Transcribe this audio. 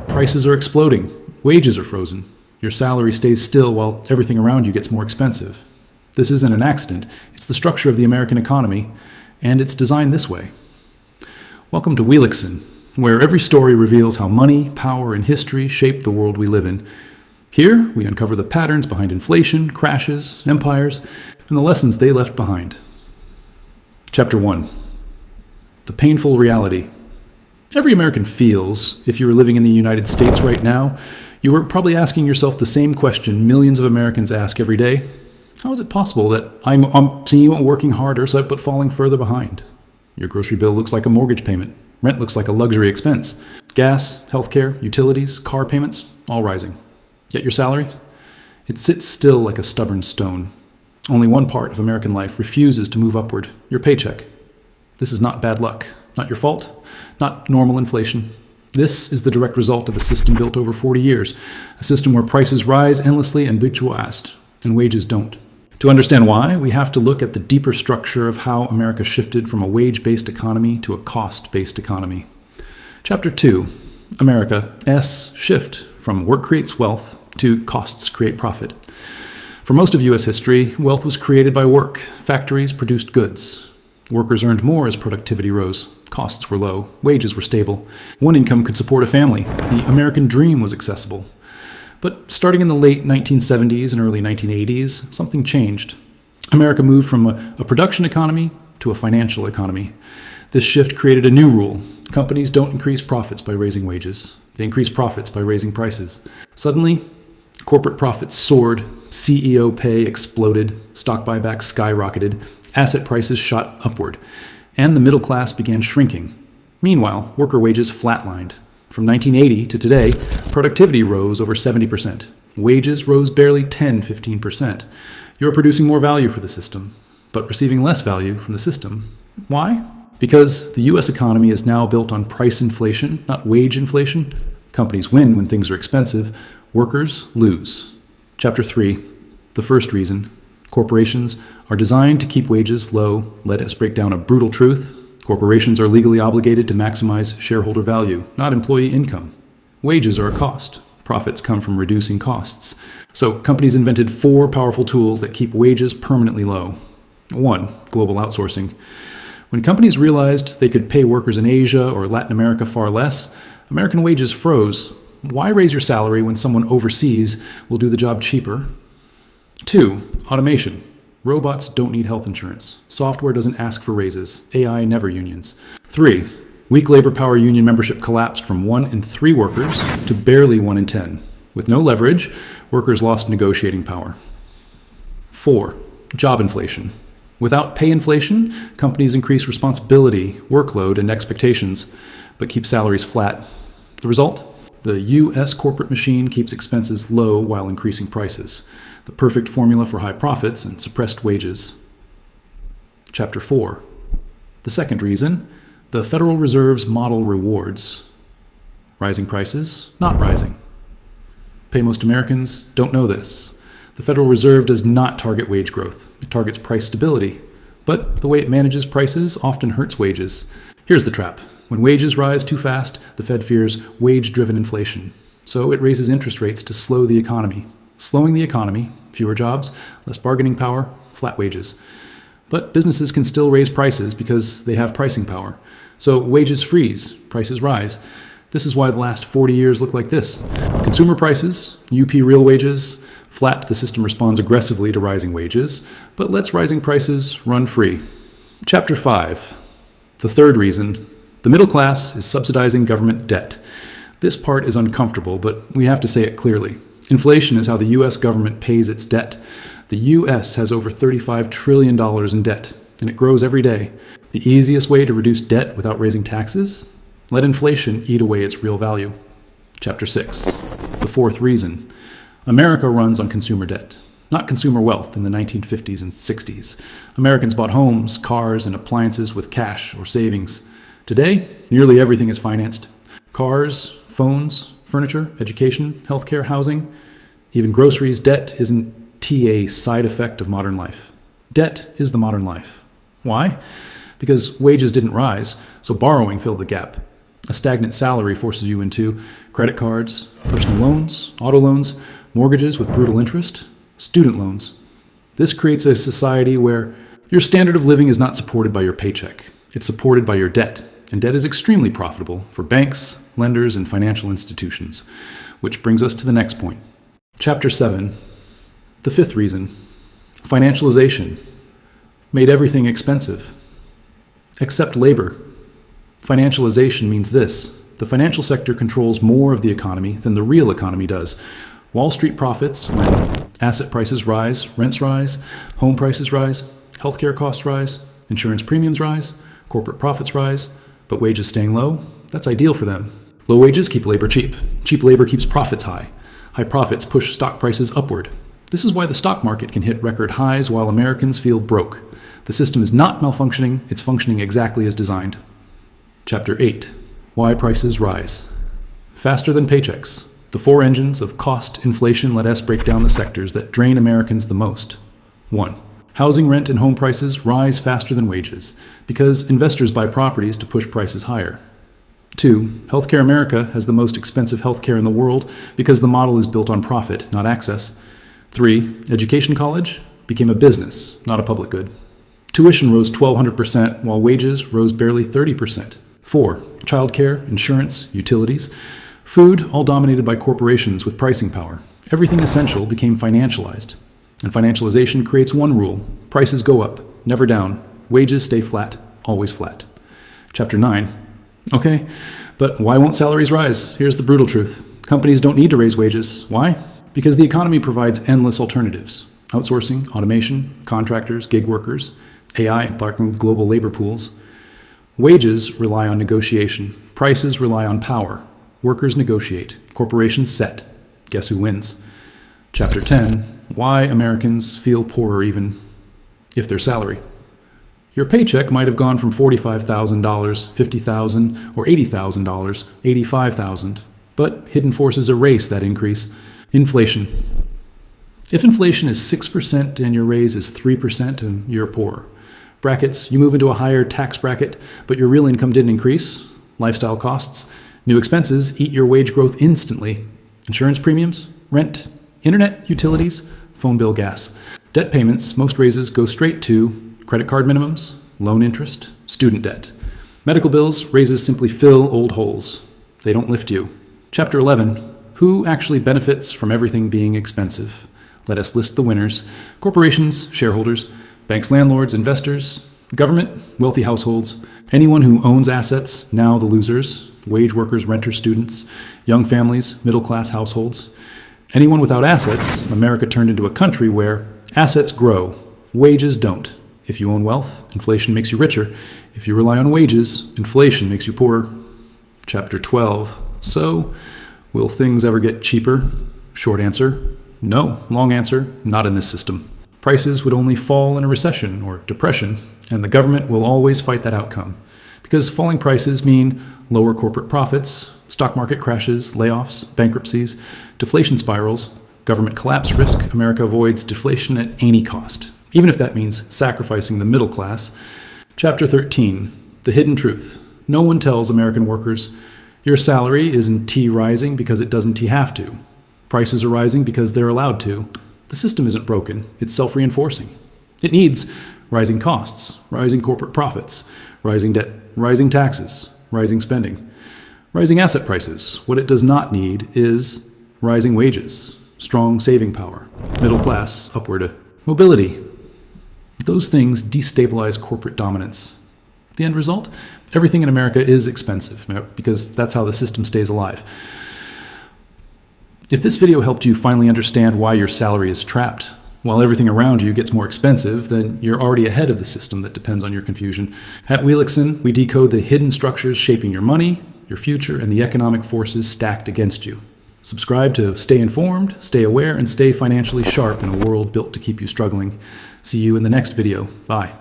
Prices are exploding. Wages are frozen. Your salary stays still while everything around you gets more expensive. This isn't an accident. It's the structure of the American economy, and it's designed this way. Welcome to Wealixon, where every story reveals how money, power, and history shape the world we live in. Here, we uncover the patterns behind inflation, crashes, empires, and the lessons they left behind. Chapter 1. The painful reality. Every American feels, if you were living in the United States right now, you were probably asking yourself the same question millions of Americans ask every day. How is it possible that I'm seeing you working harder but falling further behind? Your grocery bill looks like a mortgage payment. Rent looks like a luxury expense. Gas, healthcare, utilities, car payments, all rising. Yet your salary? It sits still like a stubborn stone. Only one part of American life refuses to move upward, your paycheck. This is not bad luck, not your fault, not normal inflation. This is the direct result of a system built over 40 years, a system where prices rise endlessly and bitchuast, and wages don't. To understand why, we have to look at the deeper structure of how America shifted from a wage-based economy to a cost-based economy. Chapter 2, America's shift from work creates wealth to costs create profit. For most of U.S. history, wealth was created by work. Factories produced goods. Workers earned more as productivity rose. Costs were low. Wages were stable. One income could support a family. The American dream was accessible. But starting in the late 1970s and early 1980s, something changed. America moved from a production economy to a financial economy. This shift created a new rule. Companies don't increase profits by raising wages. They increase profits by raising prices. Suddenly, corporate profits soared, CEO pay exploded, stock buybacks skyrocketed, asset prices shot upward, and the middle class began shrinking. Meanwhile, worker wages flatlined. From 1980 to today, productivity rose over 70%. Wages rose barely 10-15%. You're producing more value for the system, but receiving less value from the system. Why? Because the U.S. economy is now built on price inflation, not wage inflation. Companies win when things are expensive. Workers lose. Chapter 3. The first reason. Corporations are designed to keep wages low. Let us break down a brutal truth. Corporations are legally obligated to maximize shareholder value, not employee income. Wages are a cost. Profits come from reducing costs. So companies invented 4 powerful tools that keep wages permanently low. 1. Global outsourcing. When companies realized they could pay workers in Asia or Latin America far less, American wages froze. Why raise your salary when someone overseas will do the job cheaper? 2. Automation. Robots don't need health insurance. Software doesn't ask for raises. AI never unions. 3. Weak labor power union membership collapsed from 1 in 3 workers to barely 1 in 10. With no leverage, workers lost negotiating power. 4. Job inflation. Without pay inflation, companies increase responsibility, workload, and expectations, but keep salaries flat. The result? The U.S. corporate machine keeps expenses low while increasing prices. The perfect formula for high profits and suppressed wages. Chapter 4. The second reason. The Federal Reserve's model rewards. Rising prices, not rising. Most Americans don't know this. The Federal Reserve does not target wage growth. It targets price stability. But the way it manages prices often hurts wages. Here's the trap. When wages rise too fast, the Fed fears wage-driven inflation. So it raises interest rates to slow the economy. Slowing the economy, fewer jobs, less bargaining power, flat wages. But businesses can still raise prices because they have pricing power. So wages freeze, prices rise. This is why the last 40 years look like this. Consumer prices, UP real wages, flat, the system responds aggressively to rising wages, but lets rising prices run free. Chapter 5. The third reason. The middle class is subsidizing government debt. This part is uncomfortable, but we have to say it clearly. Inflation is how the U.S. government pays its debt. The U.S. has over $35 trillion in debt, and it grows every day. The easiest way to reduce debt without raising taxes? Let inflation eat away its real value. Chapter 6. The fourth reason. America runs on consumer debt, not consumer wealth in the 1950s and 60s. Americans bought homes, cars, and appliances with cash or savings. Today, nearly everything is financed. Cars, phones, furniture, education, healthcare, housing, even groceries. Debt isn't a side effect of modern life. Debt is the modern life. Why? Because wages didn't rise, so borrowing filled the gap. A stagnant salary forces you into credit cards, personal loans, auto loans, mortgages with brutal interest, student loans. This creates a society where your standard of living is not supported by your paycheck. It's supported by your debt, and debt is extremely profitable for banks, lenders, and financial institutions. Which brings us to the next point. Chapter 7, the fifth reason. Financialization made everything expensive, except labor. Financialization means this: the financial sector controls more of the economy than the real economy does. Wall Street profits when asset prices rise, rents rise, home prices rise, healthcare costs rise, insurance premiums rise, corporate profits rise, but wages staying low, that's ideal for them. Low wages keep labor cheap. Cheap labor keeps profits high. High profits push stock prices upward. This is why the stock market can hit record highs while Americans feel broke. The system is not malfunctioning, it's functioning exactly as designed. Chapter 8. Why prices rise. Faster than paychecks. The four engines of cost inflation let us break down the sectors that drain Americans the most. 1. Housing, rent, and home prices rise faster than wages because investors buy properties to push prices higher. 2. Healthcare America has the most expensive healthcare in the world because the model is built on profit, not access. 3. Education college became a business, not a public good. Tuition rose 1,200% while wages rose barely 30%. 4. Childcare, insurance, utilities, food, all dominated by corporations with pricing power. Everything essential became financialized. And financialization creates one rule: prices go up, never down. Wages stay flat, always flat. Chapter 9. Okay, but why won't salaries rise? Here's the brutal truth. Companies don't need to raise wages. Why? Because the economy provides endless alternatives. Outsourcing, automation, contractors, gig workers, AI embarking global labor pools. Wages rely on negotiation. Prices rely on power. Workers negotiate. Corporations set. Guess who wins? Chapter 10. Why Americans feel poorer even if their salary. Your paycheck might have gone from $45,000, $50,000, or $80,000, $85,000, but hidden forces erase that increase. Inflation. If inflation is 6% and your raise is 3%, and you're poor. Brackets, you move into a higher tax bracket, but your real income didn't increase. Lifestyle costs. New expenses eat your wage growth instantly. Insurance premiums, rent, internet, utilities, phone bill, gas. Debt payments, most raises go straight to credit card minimums, loan interest, student debt. Medical bills, raises simply fill old holes. They don't lift you. Chapter 11. Who actually benefits from everything being expensive? Let us list the winners. Corporations, shareholders, banks, landlords, investors, government, wealthy households, anyone who owns assets, now the losers, wage workers, renters, students, young families, middle-class households. Anyone without assets, America turned into a country where assets grow, wages don't. If you own wealth, inflation makes you richer. If you rely on wages, inflation makes you poorer. Chapter 12. So, will things ever get cheaper? Short answer, no. Long answer, not in this system. Prices would only fall in a recession or depression, and the government will always fight that outcome. Because falling prices mean lower corporate profits, stock market crashes, layoffs, bankruptcies, deflation spirals, government collapse risk. America avoids deflation at any cost, even if that means sacrificing the middle class. Chapter 13. The hidden truth. No one tells American workers, your salary isn't rising because it doesn't have to. Prices are rising because they're allowed to. The system isn't broken, it's self-reinforcing. It needs rising costs, rising corporate profits, rising debt, rising taxes, rising spending, rising asset prices. What it does not need is rising wages, strong saving power, middle class, upward mobility. Those things destabilize corporate dominance. The end result? Everything in America is expensive because that's how the system stays alive. If this video helped you finally understand why your salary is trapped, while everything around you gets more expensive, then you're already ahead of the system that depends on your confusion. At Wealixon, we decode the hidden structures shaping your money, your future, and the economic forces stacked against you. Subscribe to stay informed, stay aware, and stay financially sharp in a world built to keep you struggling. See you in the next video. Bye.